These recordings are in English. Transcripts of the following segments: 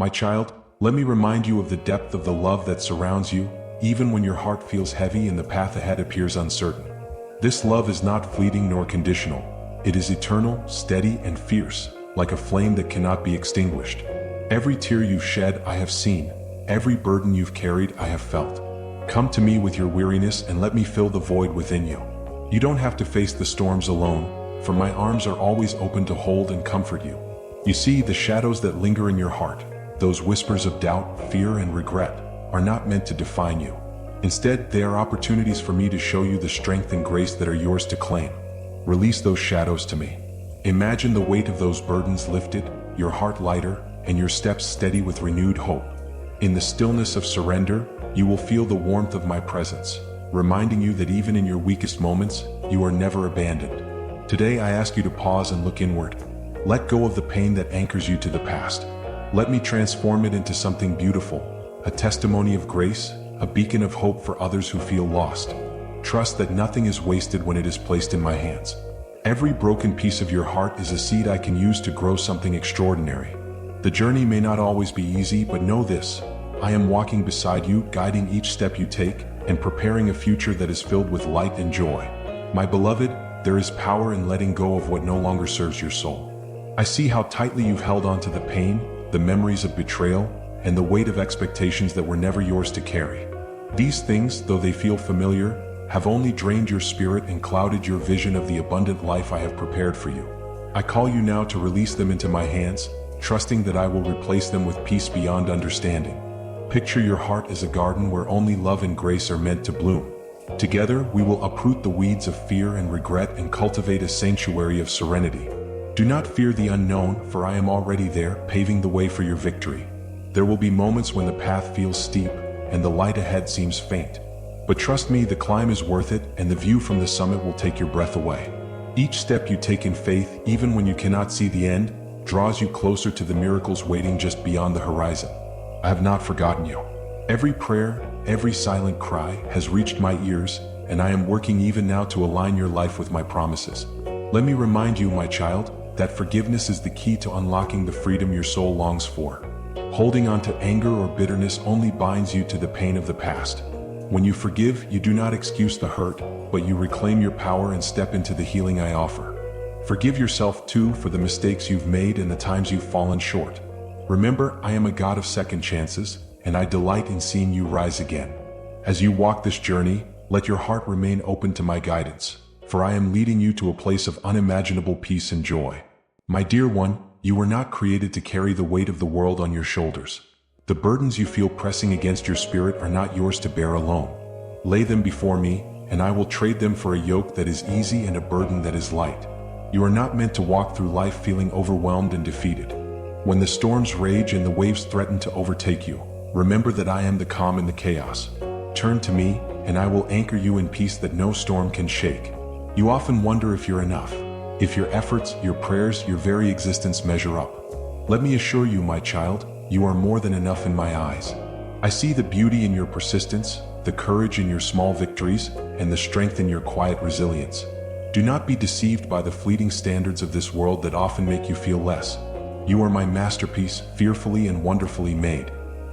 My child, let me remind you of the depth of the love that surrounds you, even when your heart feels heavy and the path ahead appears uncertain. This love is not fleeting nor conditional. It is eternal, steady, and fierce, like a flame that cannot be extinguished. Every tear you've shed, I have seen. Every burden you've carried, I have felt. Come to me with your weariness and let me fill the void within you. You don't have to face the storms alone, for my arms are always open to hold and comfort you. You see, the shadows that linger in your heart, those whispers of doubt, fear, and regret, are not meant to define you. Instead, they are opportunities for me to show you the strength and grace that are yours to claim. Release those shadows to me. Imagine the weight of those burdens lifted, your heart lighter, and your steps steady with renewed hope. In the stillness of surrender, you will feel the warmth of my presence, reminding you that even in your weakest moments, you are never abandoned. Today I ask you to pause and look inward. Let go of the pain that anchors you to the past. Let me transform it into something beautiful, a testimony of grace, a beacon of hope for others who feel lost. Trust that nothing is wasted when it is placed in my hands. Every broken piece of your heart is a seed I can use to grow something extraordinary. The journey may not always be easy, but know this: I am walking beside you, guiding each step you take, and preparing a future that is filled with light and joy. My beloved, there is power in letting go of what no longer serves your soul. I see how tightly you've held on to the pain, the memories of betrayal, and the weight of expectations that were never yours to carry. These things, though they feel familiar, have only drained your spirit and clouded your vision of the abundant life I have prepared for you. I call you now to release them into my hands, trusting that I will replace them with peace beyond understanding. Picture your heart as a garden where only love and grace are meant to bloom. Together, we will uproot the weeds of fear and regret and cultivate a sanctuary of serenity. Do not fear the unknown, for I am already there, paving the way for your victory. There will be moments when the path feels steep and the light ahead seems faint. But trust me, the climb is worth it, and the view from the summit will take your breath away. Each step you take in faith, even when you cannot see the end, draws you closer to the miracles waiting just beyond the horizon. I have not forgotten you. Every prayer, every silent cry has reached my ears, and I am working even now to align your life with my promises. Let me remind you, my child, that forgiveness is the key to unlocking the freedom your soul longs for. Holding on to anger or bitterness only binds you to the pain of the past. When you forgive, you do not excuse the hurt, but you reclaim your power and step into the healing I offer. Forgive yourself too for the mistakes you've made and the times you've fallen short. Remember, I am a God of second chances, and I delight in seeing you rise again. As you walk this journey, let your heart remain open to my guidance, for I am leading you to a place of unimaginable peace and joy. My dear one, you were not created to carry the weight of the world on your shoulders. The burdens you feel pressing against your spirit are not yours to bear alone. Lay them before me, and I will trade them for a yoke that is easy and a burden that is light. You are not meant to walk through life feeling overwhelmed and defeated. When the storms rage and the waves threaten to overtake you, remember that I am the calm in the chaos. Turn to me, and I will anchor you in peace that no storm can shake. You often wonder if you're enough, if your efforts, your prayers, your very existence measure up. Let me assure you, my child, you are more than enough in my eyes. I see the beauty in your persistence, the courage in your small victories, and the strength in your quiet resilience. Do not be deceived by the fleeting standards of this world that often make you feel less. You are my masterpiece, fearfully and wonderfully made.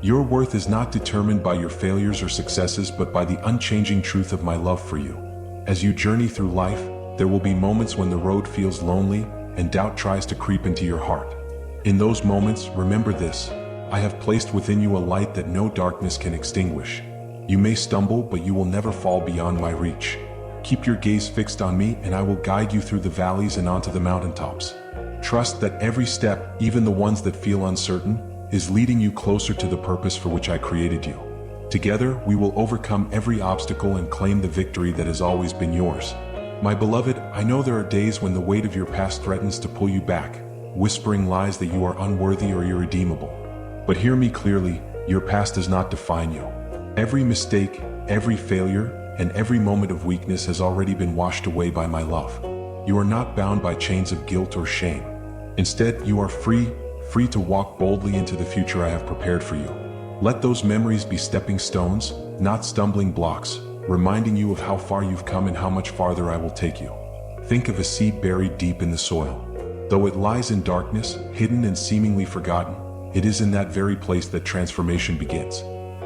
Your worth is not determined by your failures or successes, but by the unchanging truth of my love for you. As you journey through life, there will be moments when the road feels lonely and doubt tries to creep into your heart. In those moments, remember this: I have placed within you a light that no darkness can extinguish. You may stumble, but you will never fall beyond my reach. Keep your gaze fixed on me, and I will guide you through the valleys and onto the mountaintops. Trust that every step, even the ones that feel uncertain, is leading you closer to the purpose for which I created you. Together, we will overcome every obstacle and claim the victory that has always been yours. My beloved, I know there are days when the weight of your past threatens to pull you back, whispering lies that you are unworthy or irredeemable. But hear me clearly, your past does not define you. Every mistake, every failure, and every moment of weakness has already been washed away by my love. You are not bound by chains of guilt or shame. Instead, you are free to walk boldly into the future I have prepared for you. Let those memories be stepping stones, not stumbling blocks, reminding you of how far you've come and how much farther I will take you. Think of a seed buried deep in the soil. Though it lies in darkness, hidden and seemingly forgotten, It is in that very place that transformation begins.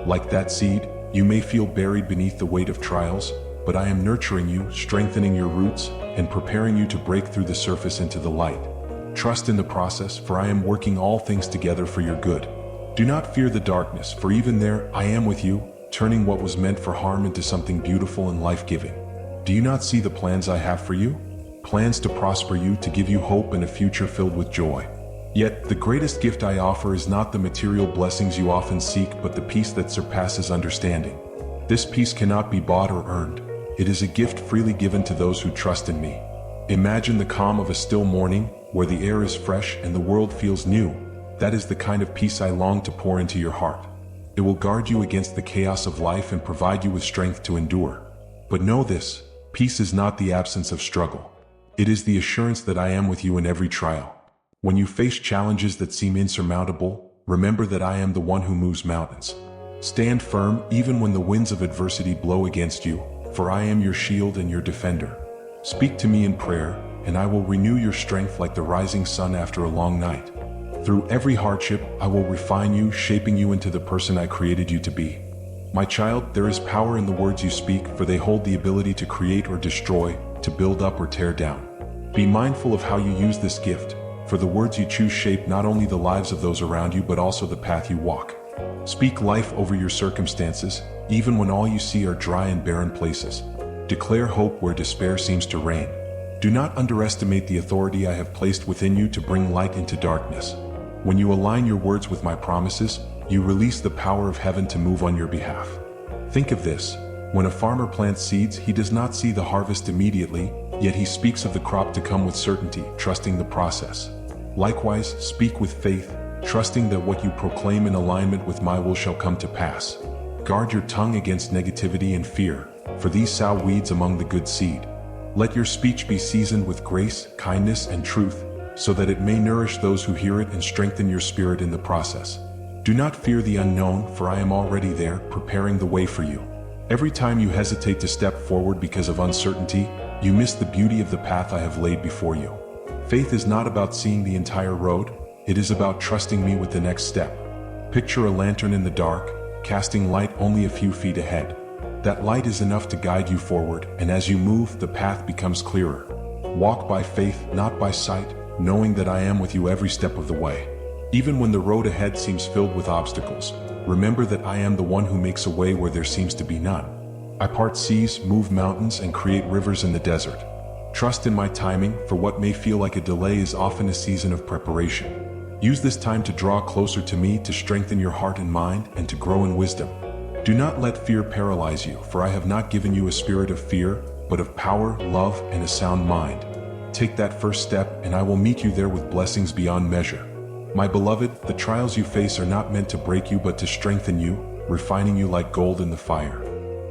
Like that seed, you may feel buried beneath the weight of trials, but I am nurturing you, strengthening your roots, and preparing you to break through the surface into the light. Trust in the process, for I am working all things together for your good. Do not fear the darkness, for even there, I am with you, turning what was meant for harm into something beautiful and life-giving. Do you not see the plans I have for you? Plans to prosper you, to give you hope and a future filled with joy. Yet, the greatest gift I offer is not the material blessings you often seek, but the peace that surpasses understanding. This peace cannot be bought or earned. It is a gift freely given to those who trust in me. Imagine the calm of a still morning, where the air is fresh and the world feels new. That is the kind of peace I long to pour into your heart. It will guard you against the chaos of life and provide you with strength to endure. But know this, peace is not the absence of struggle. It is the assurance that I am with you in every trial. When you face challenges that seem insurmountable, remember that I am the one who moves mountains. Stand firm even when the winds of adversity blow against you, for I am your shield and your defender. Speak to me in prayer, and I will renew your strength like the rising sun after a long night. Through every hardship, I will refine you, shaping you into the person I created you to be. My child, there is power in the words you speak, for they hold the ability to create or destroy, to build up or tear down. Be mindful of how you use this gift, for the words you choose shape not only the lives of those around you but also the path you walk. Speak life over your circumstances, even when all you see are dry and barren places. Declare hope where despair seems to reign. Do not underestimate the authority I have placed within you to bring light into darkness. When you align your words with my promises, you release the power of heaven to move on your behalf. Think of this. When a farmer plants seeds, he does not see the harvest immediately, yet he speaks of the crop to come with certainty, trusting the process. Likewise, speak with faith, trusting that what you proclaim in alignment with my will shall come to pass. Guard your tongue against negativity and fear, for these sow weeds among the good seed. Let your speech be seasoned with grace, kindness, and truth, so that it may nourish those who hear it and strengthen your spirit in the process. Do not fear the unknown, for I am already there, preparing the way for you. Every time you hesitate to step forward because of uncertainty, you miss the beauty of the path I have laid before you. Faith is not about seeing the entire road, it is about trusting me with the next step. Picture a lantern in the dark, casting light only a few feet ahead. That light is enough to guide you forward, and as you move, the path becomes clearer. Walk by faith, not by sight, knowing that I am with you every step of the way. Even when the road ahead seems filled with obstacles, remember that I am the one who makes a way where there seems to be none. I part seas, move mountains, and create rivers in the desert. Trust in my timing, for what may feel like a delay is often a season of preparation. Use this time to draw closer to me, to strengthen your heart and mind, and to grow in wisdom. Do not let fear paralyze you, for I have not given you a spirit of fear, but of power, love, and a sound mind. Take that first step, and I will meet you there with blessings beyond measure. My beloved, the trials you face are not meant to break you but to strengthen you, refining you like gold in the fire.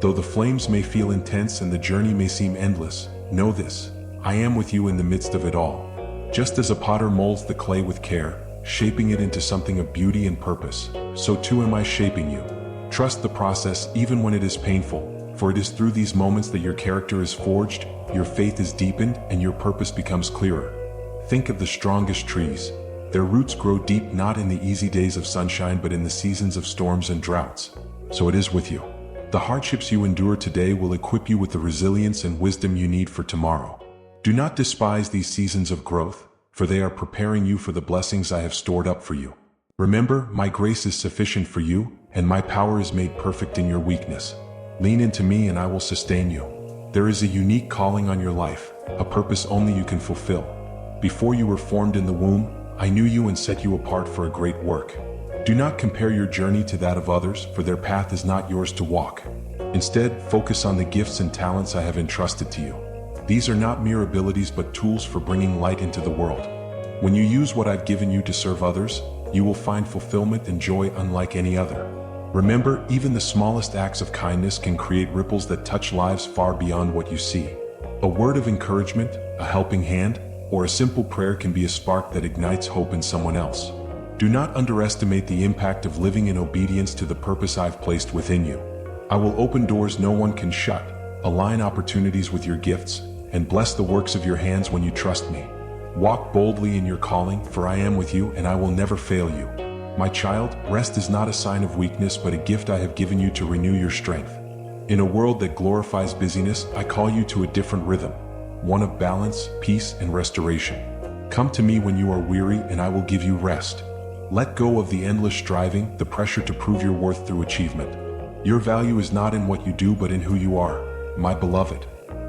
Though the flames may feel intense and the journey may seem endless, know this, I am with you in the midst of it all. Just as a potter molds the clay with care, shaping it into something of beauty and purpose, so too am I shaping you. Trust the process even when it is painful, for it is through these moments that your character is forged, your faith is deepened, and your purpose becomes clearer. Think of the strongest trees. Their roots grow deep not in the easy days of sunshine but in the seasons of storms and droughts. So it is with you. The hardships you endure today will equip you with the resilience and wisdom you need for tomorrow. Do not despise these seasons of growth, for they are preparing you for the blessings I have stored up for you. Remember, my grace is sufficient for you, and my power is made perfect in your weakness. Lean into me and I will sustain you. There is a unique calling on your life, a purpose only you can fulfill. Before you were formed in the womb, I knew you and set you apart for a great work. Do not compare your journey to that of others, for their path is not yours to walk. Instead, focus on the gifts and talents I have entrusted to you. These are not mere abilities but tools for bringing light into the world. When you use what I've given you to serve others, you will find fulfillment and joy unlike any other. Remember, even the smallest acts of kindness can create ripples that touch lives far beyond what you see. A word of encouragement, a helping hand, or a simple prayer can be a spark that ignites hope in someone else. Do not underestimate the impact of living in obedience to the purpose I've placed within you. I will open doors no one can shut, align opportunities with your gifts, and bless the works of your hands when you trust me. Walk boldly in your calling, for I am with you and I will never fail you. My child, rest is not a sign of weakness but a gift I have given you to renew your strength. In a world that glorifies busyness, I call you to a different rhythm, one of balance, peace, and restoration. Come to me when you are weary and I will give you rest. Let go of the endless striving, the pressure to prove your worth through achievement. Your value is not in what you do but in who you are, my beloved.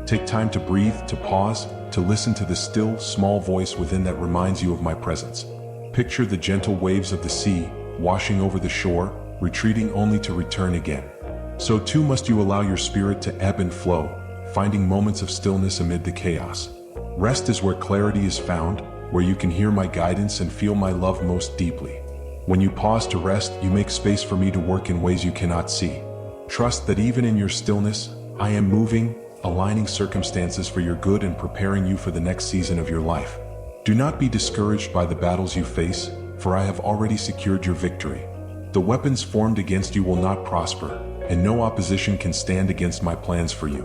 Take time to breathe, to pause, to listen to the still, small voice within that reminds you of my presence. Picture the gentle waves of the sea, washing over the shore, retreating only to return again. So too must you allow your spirit to ebb and flow, finding moments of stillness amid the chaos. Rest is where clarity is found, where you can hear my guidance and feel my love most deeply. When you pause to rest, you make space for me to work in ways you cannot see. Trust that even in your stillness, I am moving, aligning circumstances for your good and preparing you for the next season of your life. Do not be discouraged by the battles you face, for I have already secured your victory. The weapons formed against you will not prosper, and no opposition can stand against my plans for you.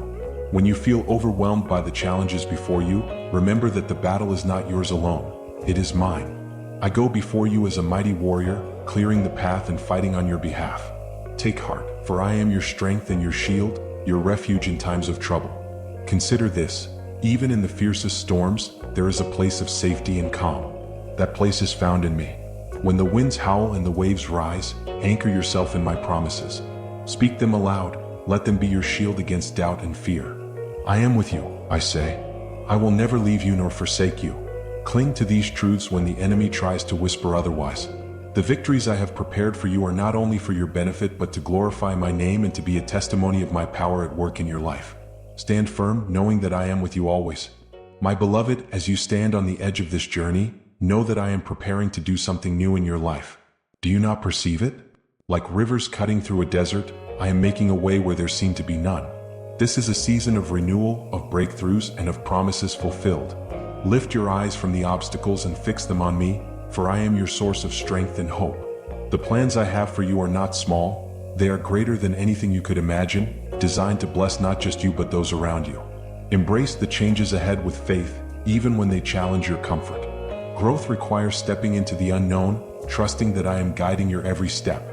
When you feel overwhelmed by the challenges before you, remember that the battle is not yours alone, it is mine. I go before you as a mighty warrior, clearing the path and fighting on your behalf. Take heart, for I am your strength and your shield, your refuge in times of trouble. Consider this, even in the fiercest storms, there is a place of safety and calm. That place is found in me. When the winds howl and the waves rise, anchor yourself in my promises. Speak them aloud, let them be your shield against doubt and fear. I am with you, I say. I will never leave you nor forsake you. Cling to these truths when the enemy tries to whisper otherwise. The victories I have prepared for you are not only for your benefit but to glorify my name and to be a testimony of my power at work in your life. Stand firm, knowing that I am with you always. My beloved, as you stand on the edge of this journey, know that I am preparing to do something new in your life. Do you not perceive it? Like rivers cutting through a desert, I am making a way where there seemed to be none. This is a season of renewal, of breakthroughs, and of promises fulfilled. Lift your eyes from the obstacles and fix them on me, for I am your source of strength and hope. The plans I have for you are not small, they are greater than anything you could imagine, designed to bless not just you but those around you. Embrace the changes ahead with faith, even when they challenge your comfort. Growth requires stepping into the unknown, trusting that I am guiding your every step.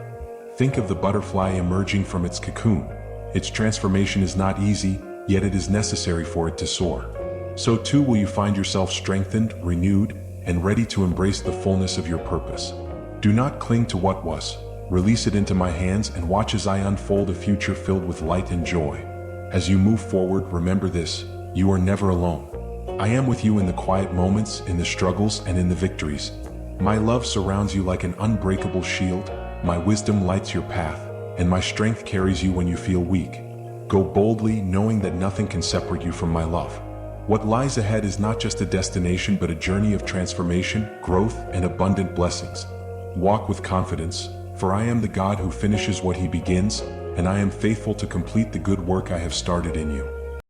Think of the butterfly emerging from its cocoon. Its transformation is not easy, yet it is necessary for it to soar. So too will you find yourself strengthened, renewed, and ready to embrace the fullness of your purpose. Do not cling to what was. Release it into my hands and watch as I unfold a future filled with light and joy. As you move forward, remember this, you are never alone. I am with you in the quiet moments, in the struggles, and in the victories. My love surrounds you like an unbreakable shield, my wisdom lights your path, and my strength carries you when you feel weak. Go boldly, knowing that nothing can separate you from my love. What lies ahead is not just a destination but a journey of transformation, growth, and abundant blessings. Walk with confidence, for I am the God who finishes what he begins, and I am faithful to complete the good work I have started in you.